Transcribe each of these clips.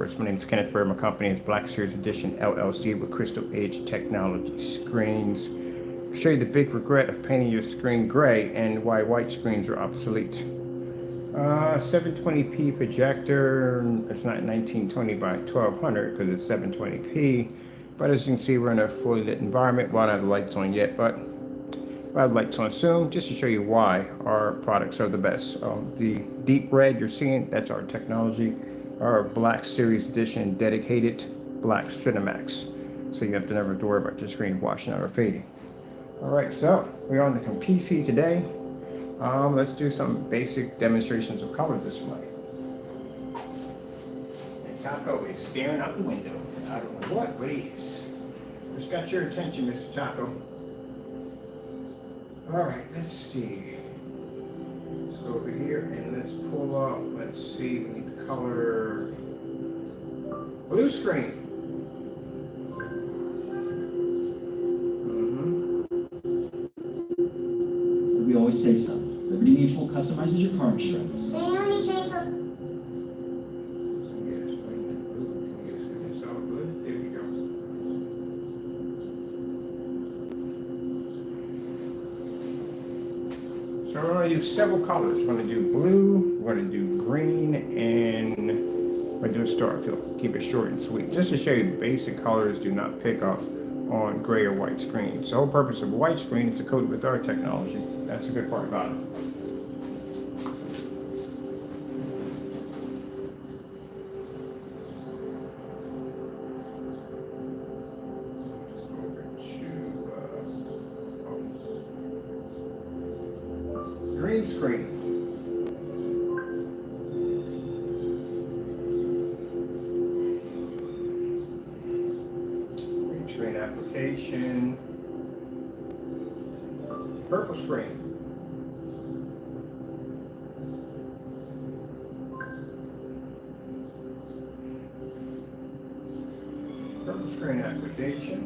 First, my name is Kenneth Bird. My company is Black Series Edition LLC with Crystal Edge Technology Screens. I'll show you the big regret of painting your screen gray and why white screens are obsolete. 720p projector. It's not 1920 by 1200 because it's 720p. But as you can see, we're in a fully lit environment. Well, I don't have the lights on yet, but I have lights on soon, just to show you why our products are the best. The deep red you're seeing, that's our technology. Our Black Series Edition dedicated black Cinemax. So you have to never worry about your screen washing out or fading. All right, so we're on the PC today. Let's do some basic demonstrations of color display. And Taco is staring out the window. I don't know what he is. What's got your attention, Mr. Taco? All right, let's see. Let's go over here and let's pull up. Let's see, we need the color blue screen. We always say so. Liberty Mutual customizes your car insurance. They only pay for. It's all good. There we go. So we're going to use several colors. We're going to do blue, we're going to do green, and we're going to do a star fill. Keep it short and sweet. Just to show you, basic colors do not pick up on gray or white screens. The whole purpose of a white screen is to coat with our technology. That's the good part about it. Green screen. Green screen application. Purple screen. Purple screen application.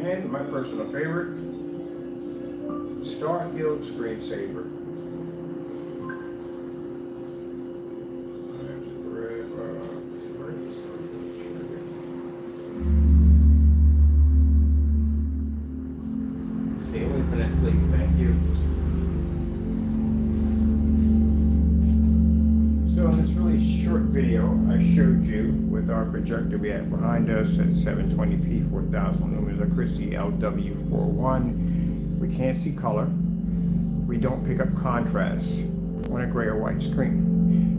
And my personal favorite, Starfield screensaver. Stay away from that, please. Thank you. So in this really short video, I showed you with our projector we have behind us at 720p, 4000 lumens, a Christie LW41. We can't see color. We don't pick up contrast on a gray or white screen.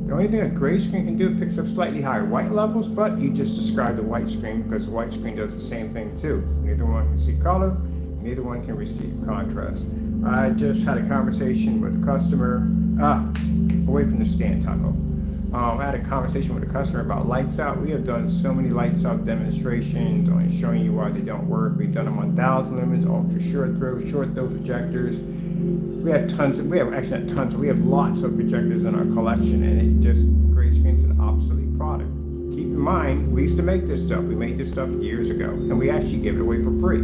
The only thing a gray screen can do, it picks up slightly higher white levels, but you just described the white screen because the white screen does the same thing too. Neither one can see color, neither one can receive contrast. I just had a conversation with a customer, away from the stand, Taco. I had a conversation with a customer about lights out. We have done so many lights out demonstrations on showing you why they don't work. We've done them on 1000 lumens, ultra short throw projectors. We have lots of projectors in our collection, and it just, gray screen's an obsolete product. Keep in mind, we used to make this stuff. We made this stuff years ago, and we actually give it away for free.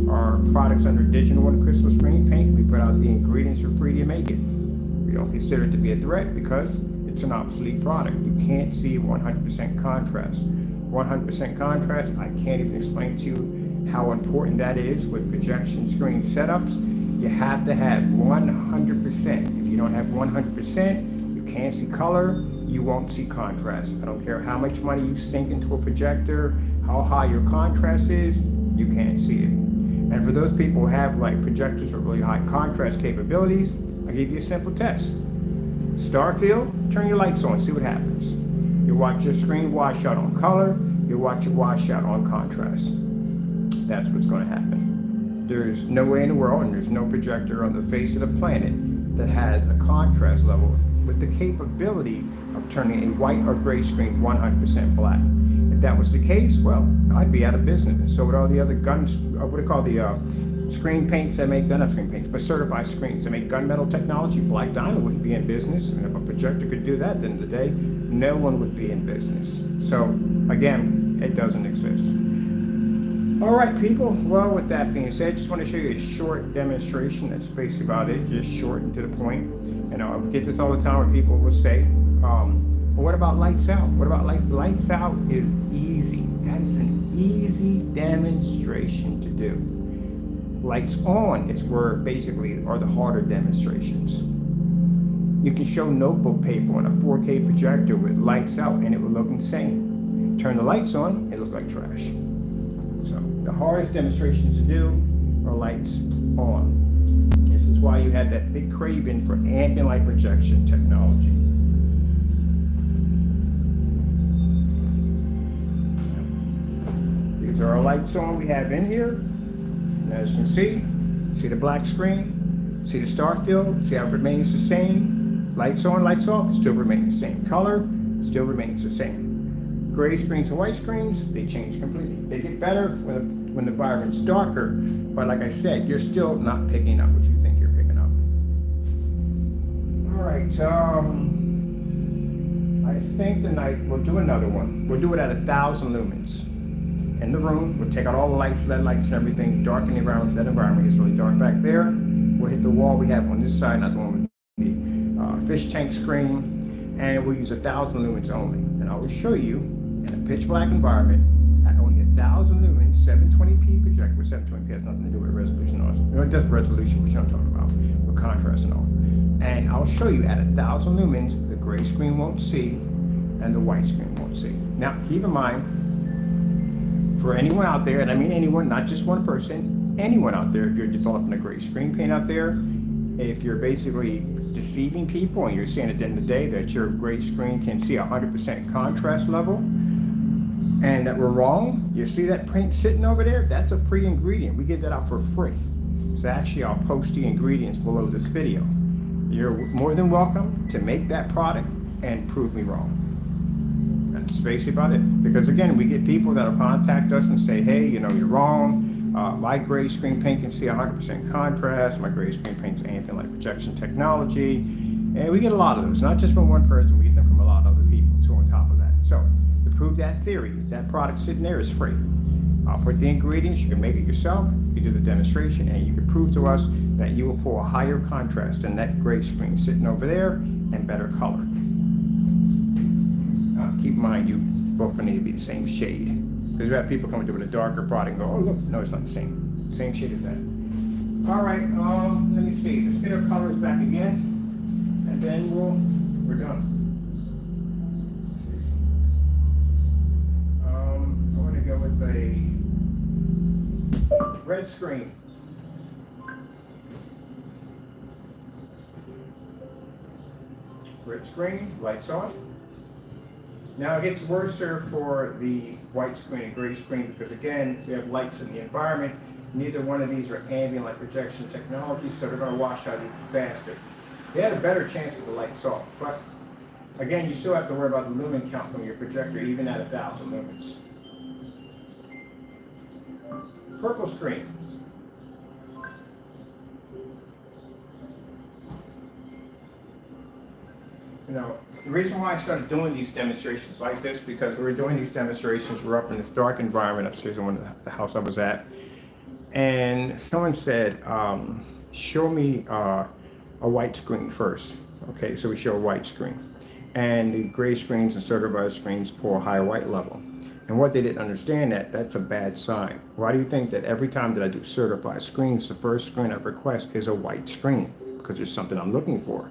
Our products under digital and crystal screen paint, we put out the ingredients for free to make it. We don't consider it to be a threat because it's an obsolete product. You can't see 100% contrast. 100% contrast, I can't even explain to you how important that is with projection screen setups. You have to have 100%. If you don't have 100%, you can't see color, you won't see contrast. I don't care how much money you sink into a projector, how high your contrast is, you can't see it. And for those people who have like projectors with really high contrast capabilities, I'll give you a simple test. Starfield, turn your lights on, see what happens. You watch your screen wash out on color, you watch it wash out on contrast. That's what's going to happen. There's no way in the world, and there's no projector on the face of the planet that has a contrast level with the capability of turning a white or gray screen 100% black. If that was the case, well, I'd be out of business. And so would all the other screen paints that make, not screen paints, but certified screens that make gunmetal technology. Black Diamond wouldn't be in business. And if a projector could do that, at the end of the day, no one would be in business. So again, it doesn't exist. All right, people. Well, with that being said, just want to show you a short demonstration. That's basically about it, just short and to the point. And I get this all the time where people will say, Well, what about lights out? What about lights out is easy. That is an easy demonstration to do. Lights on is where basically are the harder demonstrations. You can show notebook paper on a 4K projector with lights out and it will look insane. Turn the lights on, it looks like trash. So the hardest demonstrations to do are lights on. This is why you had that big craving for ambient light projection technology. These are our lights on we have in here. And as you can see the black screen, see the star field, see how it remains the same. Lights on, lights off, still remains the same. Color, still remains the same. Gray screens and white screens, they change completely. They get better when the environment's darker, but like I said, you're still not picking up what you think you're picking up. All right, I think tonight we'll do another one. We'll do it at 1,000 lumens. In the room, we'll take out all the lights, LED lights and everything, darken the environment, because that environment gets really dark back there. We'll hit the wall we have on this side, not the one with the fish tank screen, and we'll use 1,000 lumens only. And I will show you in a pitch black environment at only 1,000 lumens, 720p projector. With 720p has nothing to do with resolution. It does resolution, which I'm talking about, with contrast and all. And I'll show you at 1,000 lumens, the gray screen won't see, and the white screen won't see. Now, keep in mind, for anyone out there, and I mean anyone, not just one person, anyone out there, if you're developing a gray screen paint out there, if you're basically deceiving people and you're saying at the end of the day that your gray screen can see 100% contrast level and that we're wrong, you see that paint sitting over there? That's a free ingredient. We give that out for free. So actually I'll post the ingredients below this video. You're more than welcome to make that product and prove me wrong. That's basically about it. Because again, we get people that'll contact us and say, hey, you know, you're wrong. My gray screen paint can see 100% contrast. My gray screen paint's ambient light projection technology. And we get a lot of those, not just from one person, we get them from a lot of other people too on top of that. So to prove that theory, that product sitting there is free. I'll put the ingredients, you can make it yourself, you can do the demonstration, and you can prove to us that you will pull a higher contrast than that gray screen sitting over there and better color. Keep in mind, you both need to be the same shade. Because we have people coming to with a darker product and go, oh look, no, it's not the same. Same shade as that. All right, let me see. Let's get our colors back again, and then we're done. Let's see. I want to go with a red screen. Red screen, lights off. Now it gets worse for the white screen and gray screen because again, we have lights in the environment. Neither one of these are ambient light projection technology, so they're going to wash out even faster. They had a better chance with the lights off, but again, you still have to worry about the lumen count from your projector even at 1,000 lumens. Purple screen. You know, the reason why I started doing these demonstrations like this, because we were doing these demonstrations, we're up in this dark environment upstairs in the house I was at, and someone said, show me a white screen first. Okay, so we show a white screen. And the gray screens and certified screens pull a higher white level. And what they didn't understand that's a bad sign. Why do you think that every time that I do certified screens, the first screen I request is a white screen? Because there's something I'm looking for.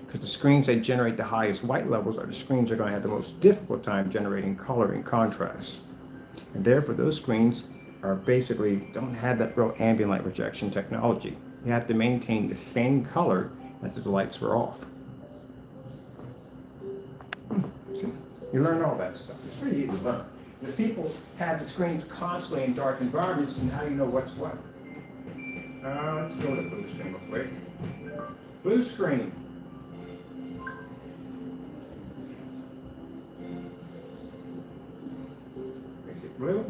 Because the screens that generate the highest white levels are the screens that are going to have the most difficult time generating color and contrast. And therefore those screens are basically don't have that real ambient light projection technology. You have to maintain the same color as if the lights were off. See, you learn all that stuff. It's pretty easy to learn. If people have the screens constantly in dark environments, then how do you know what's what? Let's go to the blue screen real quick. Blue screen. Is it blue?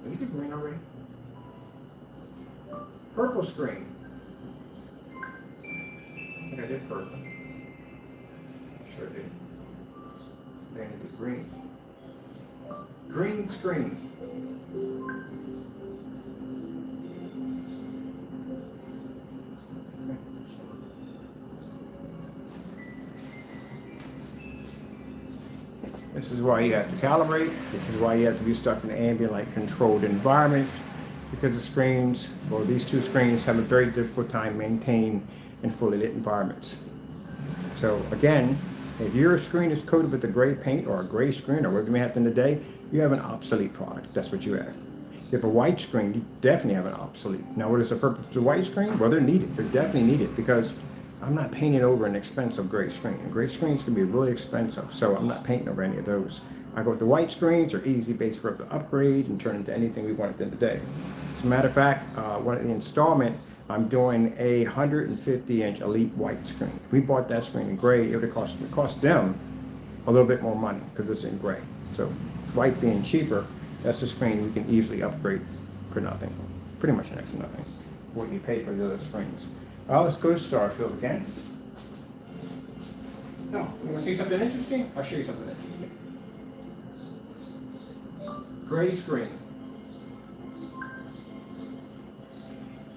Did we do green already? Purple screen. I think I did purple. Sure did. Then I did green. Green screen. This is why you have to calibrate. This is why you have to be stuck in ambient light controlled environments, because the screens, well, these two screens have a very difficult time maintaining in fully lit environments. So again, if your screen is coated with a gray paint or a gray screen or whatever you may have in the day, you have an obsolete product. That's what you have. If you have a white screen, you definitely have an obsolete. Now, what is the purpose of the white screen? Well, they're needed. They're definitely needed because I'm not painting over an expensive gray screen. And gray screens can be really expensive, so I'm not painting over any of those. I go with the white screens, are easy base for us to upgrade and turn into anything we want at the end of the day. As a matter of fact, one of the installment, I'm doing a 150-inch Elite white screen. If we bought that screen in gray, it would have cost them a little bit more money because it's in gray. So white being cheaper, that's a screen we can easily upgrade for nothing, pretty much next to nothing, what you pay for the other screens. Let's go to Starfield again. No, you want to see something interesting? I'll show you something interesting. Gray screen.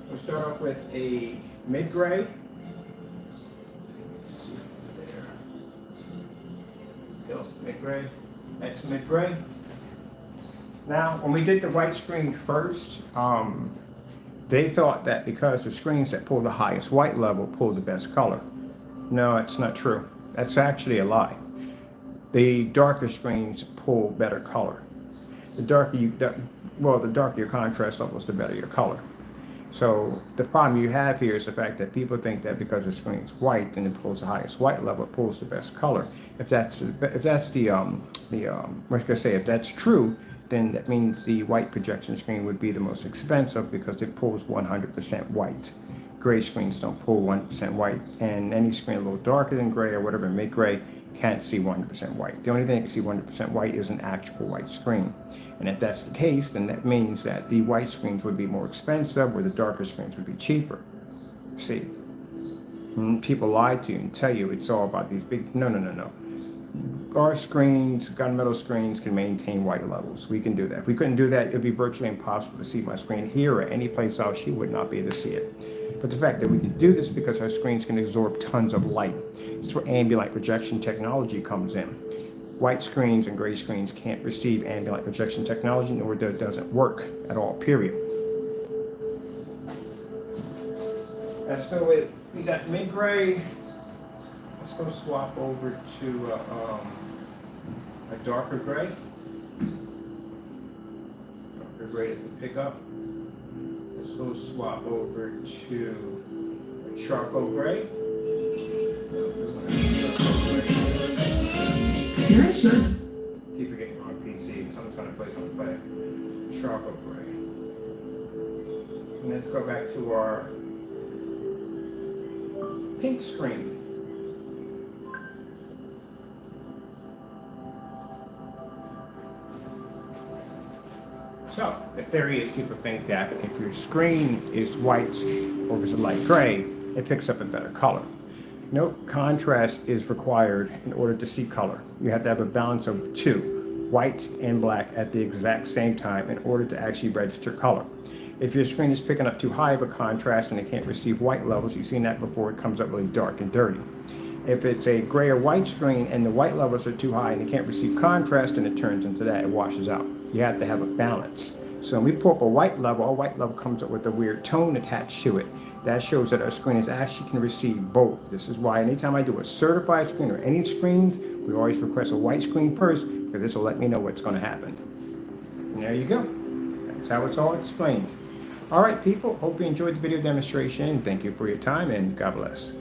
We'll start off with a mid-gray. See there. Go mid-gray. That's mid-gray. Now, when we did the white screen first, they thought that because the screens that pull the highest white level pull the best color. No, it's not true. That's actually a lie. The darker screens pull better color. The darker your contrast levels, the better your color. So the problem you have here is the fact that people think that because the screen's white and it pulls the highest white level, it pulls the best color. If that's if that's true, then that means the white projection screen would be the most expensive because it pulls 100% white. Gray screens don't pull 100% white, and any screen a little darker than gray or whatever, mid-gray, can't see 100% white. The only thing that can see 100% white is an actual white screen. And if that's the case, then that means that the white screens would be more expensive, where the darker screens would be cheaper. See, people lie to you and tell you it's all about these big, no. Our screens, gunmetal screens, can maintain white levels. We can do that. If we couldn't do that, it would be virtually impossible to see my screen here or any place else. You would not be able to see it. But the fact that we can do this because our screens can absorb tons of light. This is where ambient light projection technology comes in. White screens and gray screens can't receive ambient light projection technology, nor it doesn't work at all, period. Let's go with, we got mid-gray. Let's go swap over to a darker gray. Darker gray is the pickup. Let's go swap over to a charcoal gray. Yeah, sure. Keep forgetting you're on PC because I'm trying to play something like charcoal gray. And let's go back to our pink screen. So the theory is people think that if your screen is white or if it's a light gray, it picks up a better color. No, contrast is required in order to see color. You have to have a balance of two, white and black, at the exact same time in order to actually register color. If your screen is picking up too high of a contrast and it can't receive white levels, you've seen that before, it comes up really dark and dirty. If it's a gray or white screen and the white levels are too high and it can't receive contrast, and it turns into that, it washes out. You have to have a balance. So when we pull up a white level, our white level comes up with a weird tone attached to it. That shows that our screen actually can receive both. This is why anytime I do a certified screen or any screens, we always request a white screen first, because this will let me know what's going to happen. And there you go. That's how it's all explained. All right, people, hope you enjoyed the video demonstration. Thank you for your time, and God bless.